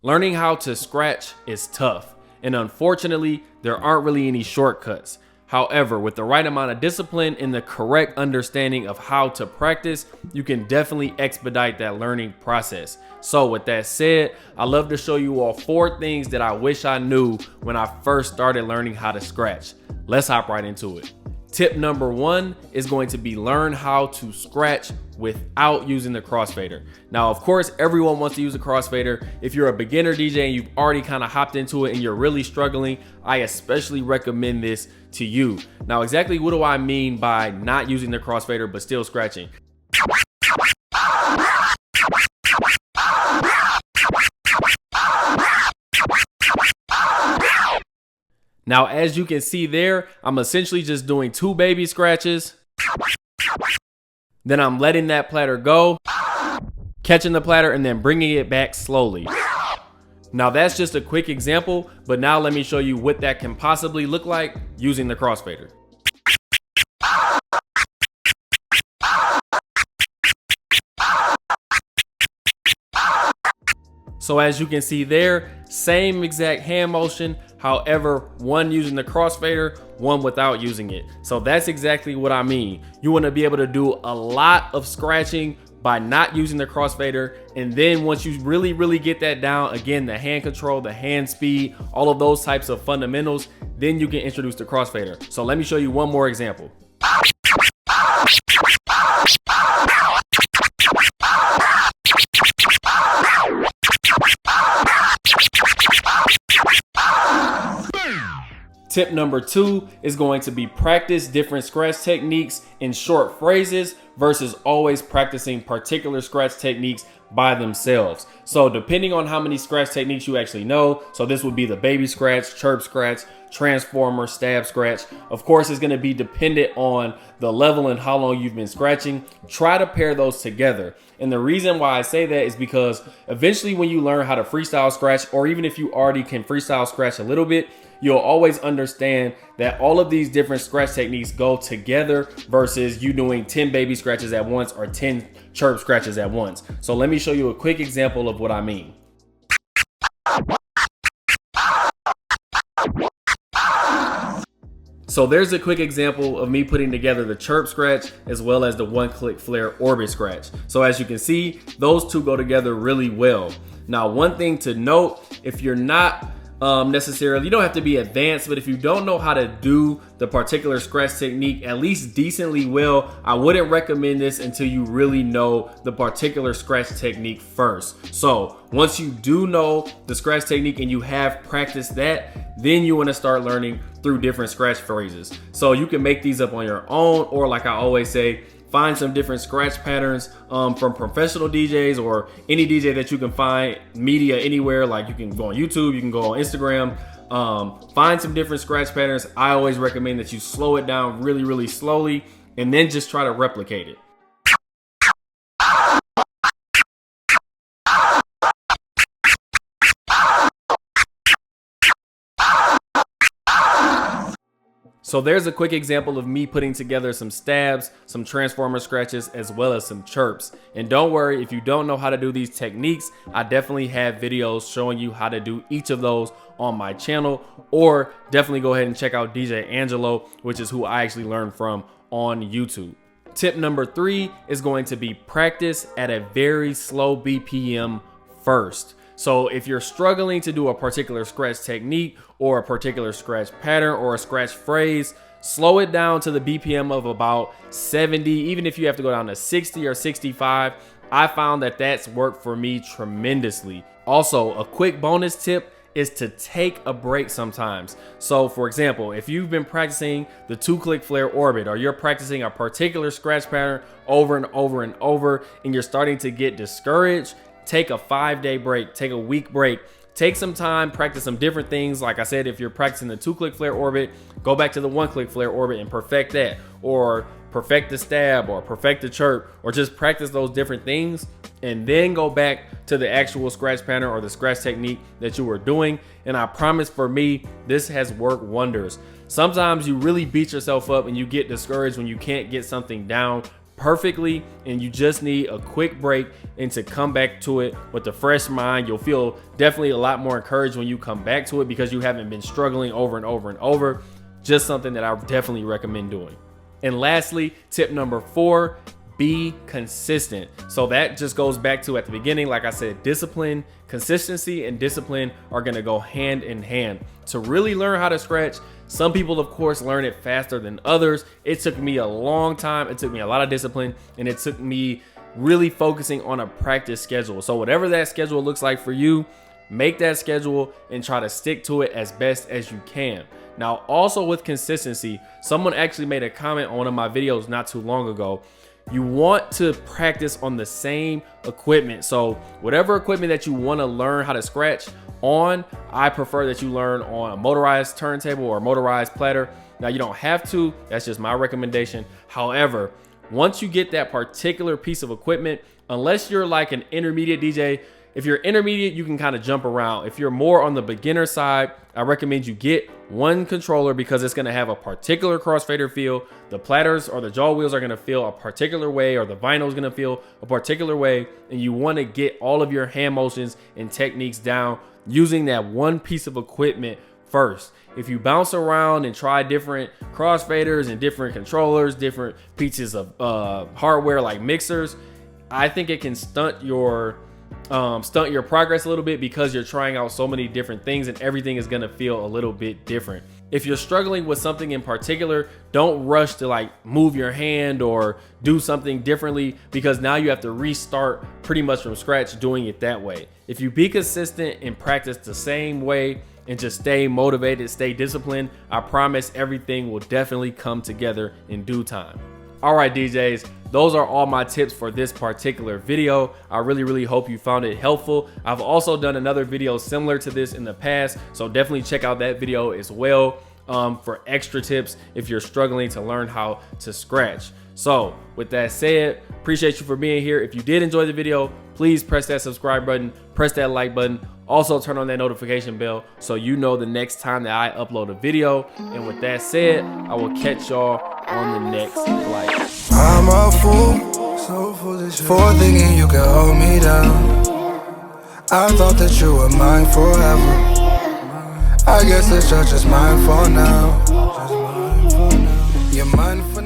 Learning how to scratch is tough, and unfortunately, there aren't really any shortcuts. However, with the right amount of discipline and the correct understanding of how to practice, you can definitely expedite that learning process. So with that said, I love to show you all 4 things that I wish I knew when I first started learning how to scratch. Let's hop right into it. Tip number 1 is going to be learn how to scratch without using the crossfader. Now, of course, everyone wants to use a crossfader. If you're a beginner DJ and you've already kind of hopped into it and you're really struggling, I especially recommend this to you. Now, exactly what do I mean by not using the crossfader but still scratching? Now, as you can see there, I'm essentially just doing 2 baby scratches. Then I'm letting that platter go, catching the platter, and then bringing it back slowly. Now, that's just a quick example, but now let me show you what that can possibly look like using the crossfader. So as you can see there, same exact hand motion, however, one using the crossfader, one without using it. So that's exactly what I mean. You want to be able to do a lot of scratching by not using the crossfader. And then once you really get that down, again, the hand control, the hand speed, all of those types of fundamentals, then you can introduce the crossfader. So let me show you one more example. Tip number 2 is going to be practice different scratch techniques in short phrases versus always practicing particular scratch techniques by themselves. So depending on how many scratch techniques you actually know, so this would be the baby scratch, chirp scratch, transformer, stab scratch. Of course, it's going to be dependent on the level and how long you've been scratching. Try to pair those together. And the reason why I say that is because eventually when you learn how to freestyle scratch, or even if you already can freestyle scratch a little bit, you'll always understand that all of these different scratch techniques go together versus you doing 10 baby scratches at once or 10 chirp scratches at once. So let me show you a quick example of what I mean. So there's a quick example of me putting together the chirp scratch as well as the 1-click flare orbit scratch. So as you can see, those two go together really well. Now, one thing to note, if you're not necessarily, you don't have to be advanced, but if you don't know how to do the particular scratch technique at least decently well, I wouldn't recommend this until you really know the particular scratch technique first. So once you do know the scratch technique and you have practiced that, then you want to start learning through different scratch phrases. So you can make these up on your own, or like I always say, find some different scratch patterns from professional DJs or any DJ that you can find media anywhere. Like you can go on YouTube, you can go on Instagram, find some different scratch patterns. I always recommend that you slow it down really slowly and then just try to replicate it. So there's a quick example of me putting together some stabs, some transformer scratches, as well as some chirps. And don't worry, if you don't know how to do these techniques, I definitely have videos showing you how to do each of those on my channel, or definitely go ahead and check out DJ Angelo, which is who I actually learned from on YouTube. Tip number 3 is going to be practice at a very slow BPM first. So if you're struggling to do a particular scratch technique or a particular scratch pattern or a scratch phrase, slow it down to the BPM of about 70. Even if you have to go down to 60 or 65, I found that that's worked for me tremendously. Also, a quick bonus tip is to take a break sometimes. So for example, if you've been practicing the 2-click flare orbit, or you're practicing a particular scratch pattern over and over and you're starting to get discouraged, take a 5-day break, take a week break, take some time, practice some different things. Like I said, if you're practicing the 2-click flare orbit, go back to the 1-click flare orbit and perfect that, or perfect the stab, or perfect the chirp, or just practice those different things and then go back to the actual scratch pattern or the scratch technique that you were doing. And I promise, for me, this has worked wonders. Sometimes you really beat yourself up and you get discouraged when you can't get something down perfectly, and you just need a quick break and to come back to it with a fresh mind. You'll feel definitely a lot more encouraged when you come back to it because you haven't been struggling over and over and over. Just something that I definitely recommend doing. And lastly, tip number 4, be consistent. So that just goes back to at the beginning, like I said, discipline, consistency and discipline are gonna go hand in hand. To really learn how to scratch, some people of course learn it faster than others. It took me a long time, it took me a lot of discipline, and it took me really focusing on a practice schedule. So whatever that schedule looks like for you, make that schedule and try to stick to it as best as you can. Now also with consistency, someone actually made a comment on one of my videos not too long ago. You want to practice on the same equipment. So whatever equipment that you want to learn how to scratch on, I prefer that you learn on a motorized turntable or motorized platter. Now you don't have to, that's just my recommendation. However, once you get that particular piece of equipment, unless you're like an intermediate DJ, if you're intermediate, you can kind of jump around. If you're more on the beginner side, I recommend you get one controller because it's gonna have a particular crossfader feel. The platters or the jaw wheels are gonna feel a particular way, or the vinyl is gonna feel a particular way, and you wanna get all of your hand motions and techniques down using that one piece of equipment first. If you bounce around and try different crossfaders and different controllers, different pieces of hardware like mixers, I think it can stunt your progress a little bit because you're trying out so many different things and everything is going to feel a little bit different. If you're struggling with something in particular, don't rush to like move your hand or do something differently, because now you have to restart pretty much from scratch doing it that way. If you be consistent and practice the same way and just stay motivated, stay disciplined, I promise everything will definitely come together in due time. All right, DJs, those are all my tips for this particular video. I really hope you found it helpful. I've also done another video similar to this in the past, so definitely check out that video as well for extra tips if you're struggling to learn how to scratch. So with that said, appreciate you for being here. If you did enjoy the video, please press that subscribe button, press that like button. Also turn on that notification bell so you know the next time that I upload a video. And with that said, I will catch y'all on the next flight. I'm a fool, so foolish for thinking you could hold me down. I thought that you were mine forever. I guess it's just mine for now. You're mine for